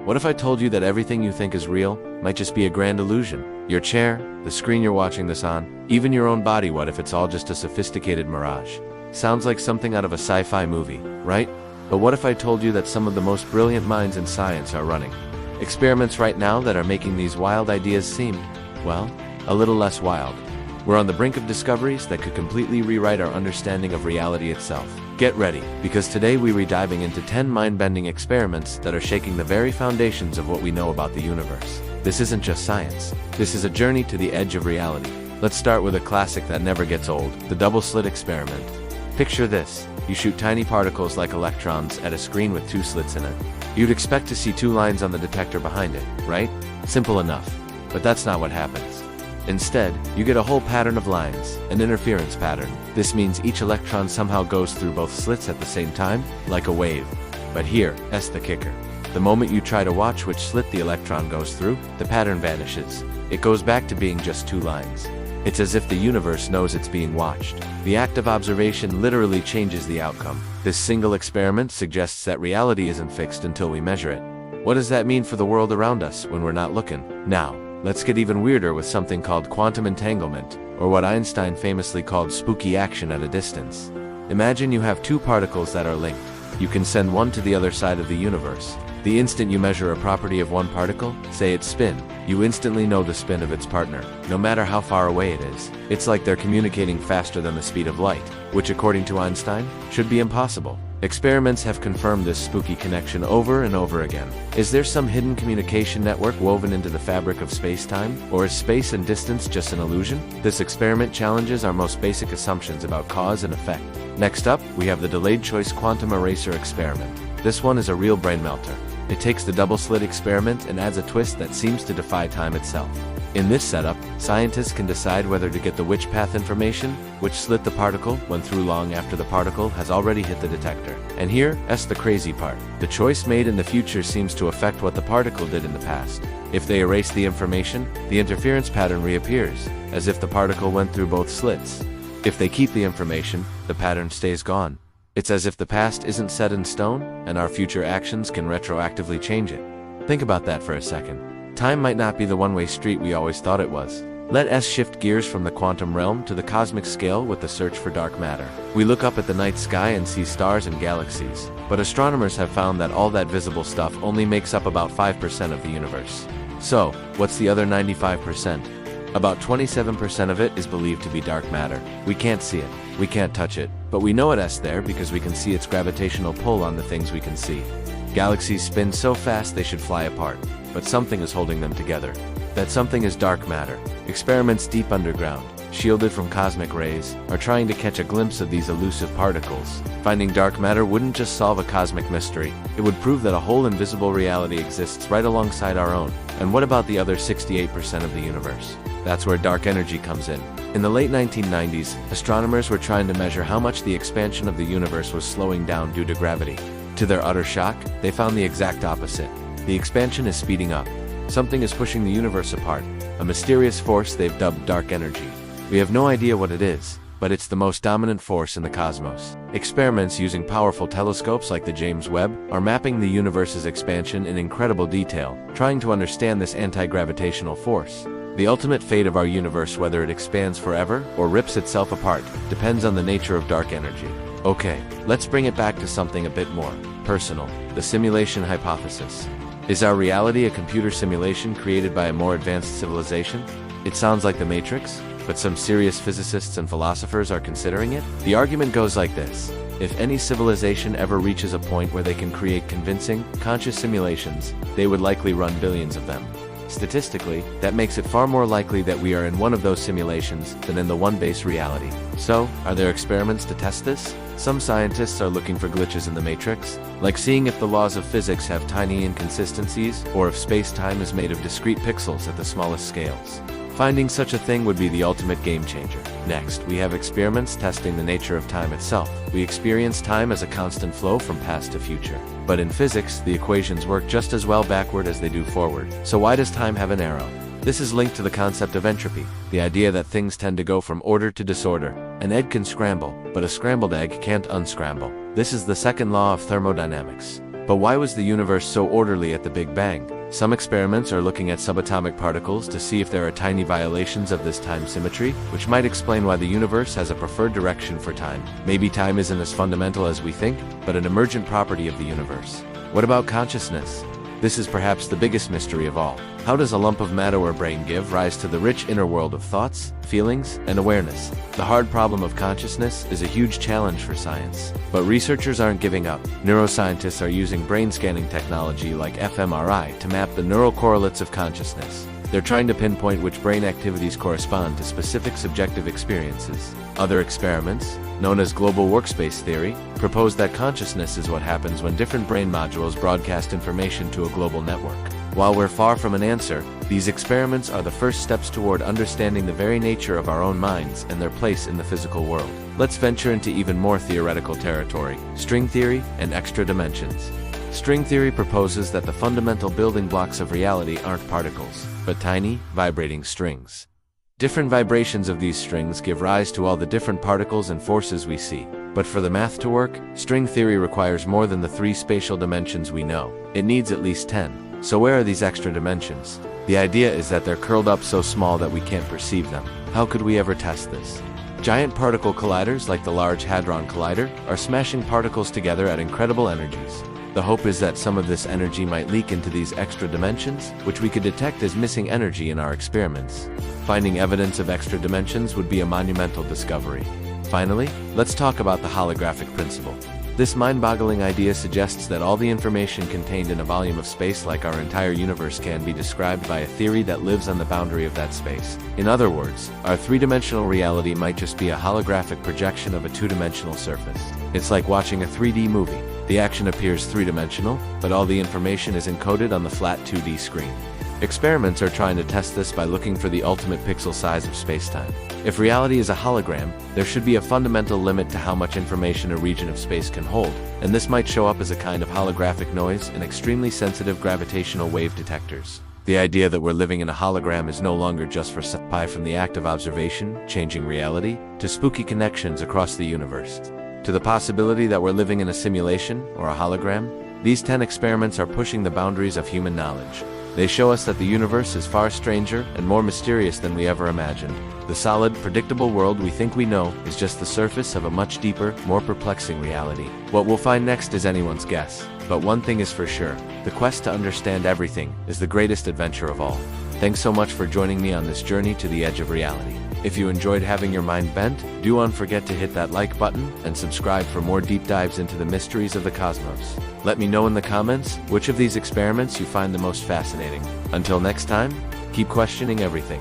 What if I told you that everything you think is real might just be a grand illusion? Your chair, the screen you're watching this on, even your own body, what if it's all just a sophisticated mirage? Sounds like something out of a sci-fi movie, right? But what if I told you that some of the most brilliant minds in science are running experiments right now that are making these wild ideas seem, well, a little less wild? We're on the brink of discoveries that could completely rewrite our understanding of reality itself. Get ready, because today we're diving into 10 mind-bending experiments that are shaking the very foundations of what we know about the universe. This isn't just science. This is a journey to the edge of reality. Let's start with a classic that never gets old, the double-slit experiment. Picture this. You shoot tiny particles like electrons at a screen with two slits in it. You'd expect to see two lines on the detector behind it, right? Simple enough. But that's not what happens. Instead, you get a whole pattern of lines, an interference pattern. This means each electron somehow goes through both slits at the same time, like a wave. But here's the kicker. The moment you try to watch which slit the electron goes through, the pattern vanishes. It goes back to being just two lines. It's as if the universe knows it's being watched. The act of observation literally changes the outcome. This single experiment suggests that reality isn't fixed until we measure it. What does that mean for the world around us when we're not looking? Now, let's get even weirder with something called quantum entanglement, or what Einstein famously called spooky action at a distance. Imagine you have two particles that are linked. You can send one to the other side of the universe. The instant you measure a property of one particle, say its spin, you instantly know the spin of its partner, no matter how far away it is. It's like they're communicating faster than the speed of light, which according to Einstein, should be impossible. Experiments have confirmed this spooky connection over and over again. Is there some hidden communication network woven into the fabric of space-time? Or is space and distance just an illusion? This experiment challenges our most basic assumptions about cause and effect. Next up, we have the delayed choice quantum eraser experiment. This one is a real brain melter. It takes the double-slit experiment and adds a twist that seems to defy time itself. In this setup, scientists can decide whether to get the which path information, which slit the particle went through long after the particle has already hit the detector. And here's the crazy part. The choice made in the future seems to affect what the particle did in the past. If they erase the information, the interference pattern reappears, as if the particle went through both slits. If they keep the information, the pattern stays gone. It's as if the past isn't set in stone, and our future actions can retroactively change it. Think about that for a second. Time might not be the one-way street we always thought it was. Let us shift gears from the quantum realm to the cosmic scale with the search for dark matter. We look up at the night sky and see stars and galaxies, but astronomers have found that all that visible stuff only makes up about 5% of the universe. So, what's the other 95%? About 27% of it is believed to be dark matter. We can't see it, we can't touch it, but we know it's there because we can see its gravitational pull on the things we can see. Galaxies spin so fast they should fly apart, but something is holding them together. That something is dark matter. Experiments deep underground, shielded from cosmic rays, are trying to catch a glimpse of these elusive particles. Finding dark matter wouldn't just solve a cosmic mystery, it would prove that a whole invisible reality exists right alongside our own. And what about the other 68% of the universe? That's where dark energy comes in. In the late 1990s, astronomers were trying to measure how much the expansion of the universe was slowing down due to gravity. To their utter shock, they found the exact opposite. The expansion is speeding up. Something is pushing the universe apart, a mysterious force they've dubbed dark energy. We have no idea what it is, but it's the most dominant force in the cosmos. Experiments using powerful telescopes like the James Webb are mapping the universe's expansion in incredible detail, trying to understand this anti-gravitational force. The ultimate fate of our universe, whether it expands forever or rips itself apart, depends on the nature of dark energy. Okay, let's bring it back to something a bit more personal, the simulation hypothesis. Is our reality a computer simulation created by a more advanced civilization? It sounds like the Matrix, but some serious physicists and philosophers are considering it. The argument goes like this. If any civilization ever reaches a point where they can create convincing, conscious simulations, they would likely run billions of them. Statistically, that makes it far more likely that we are in one of those simulations than in the one base reality. So, are there experiments to test this? Some scientists are looking for glitches in the matrix, like seeing if the laws of physics have tiny inconsistencies, or if space-time is made of discrete pixels at the smallest scales. Finding such a thing would be the ultimate game changer. Next, we have experiments testing the nature of time itself. We experience time as a constant flow from past to future. But in physics, the equations work just as well backward as they do forward. So why does time have an arrow? This is linked to the concept of entropy, the idea that things tend to go from order to disorder. An egg can scramble, but a scrambled egg can't unscramble. This is the second law of thermodynamics. But why was the universe so orderly at the Big Bang? Some experiments are looking at subatomic particles to see if there are tiny violations of this time symmetry, which might explain why the universe has a preferred direction for time. Maybe time isn't as fundamental as we think, but an emergent property of the universe. What about consciousness? This is perhaps the biggest mystery of all. How does a lump of matter or brain give rise to the rich inner world of thoughts, feelings, and awareness? The hard problem of consciousness is a huge challenge for science. But researchers aren't giving up. Neuroscientists are using brain scanning technology like fMRI to map the neural correlates of consciousness. They're trying to pinpoint which brain activities correspond to specific subjective experiences. Other experiments, known as global workspace theory, propose that consciousness is what happens when different brain modules broadcast information to a global network. While we're far from an answer, these experiments are the first steps toward understanding the very nature of our own minds and their place in the physical world. Let's venture into even more theoretical territory: string theory and extra dimensions. String theory proposes that the fundamental building blocks of reality aren't particles, but tiny, vibrating strings. Different vibrations of these strings give rise to all the different particles and forces we see. But for the math to work, string theory requires more than the 3 spatial dimensions we know. It needs at least 10. So where are these extra dimensions? The idea is that they're curled up so small that we can't perceive them. How could we ever test this? Giant particle colliders like the Large Hadron Collider are smashing particles together at incredible energies. The hope is that some of this energy might leak into these extra dimensions, which we could detect as missing energy in our experiments. Finding evidence of extra dimensions would be a monumental discovery. Finally, let's talk about the holographic principle. This mind-boggling idea suggests that all the information contained in a volume of space like our entire universe can be described by a theory that lives on the boundary of that space. In other words, our 3-dimensional reality might just be a holographic projection of a 2-dimensional surface. It's like watching a 3D movie. The action appears 3-dimensional, but all the information is encoded on the flat 2D screen. Experiments are trying to test this by looking for the ultimate pixel size of spacetime. If reality is a hologram, there should be a fundamental limit to how much information a region of space can hold, and this might show up as a kind of holographic noise in extremely sensitive gravitational wave detectors. The idea that we're living in a hologram is no longer just for sci-fi. From the act of observation, changing reality, to spooky connections across the universe, to the possibility that we're living in a simulation or a hologram, these 10 experiments are pushing the boundaries of human knowledge. They show us that the universe is far stranger and more mysterious than we ever imagined. The solid, predictable world we think we know is just the surface of a much deeper, more perplexing reality. What we'll find next is anyone's guess. But one thing is for sure, the quest to understand everything is the greatest adventure of all. Thanks so much for joining me on this journey to the edge of reality. If you enjoyed having your mind bent, do not forget to hit that like button and subscribe for more deep dives into the mysteries of the cosmos. Let me know in the comments which of these experiments you find the most fascinating. Until next time, keep questioning everything.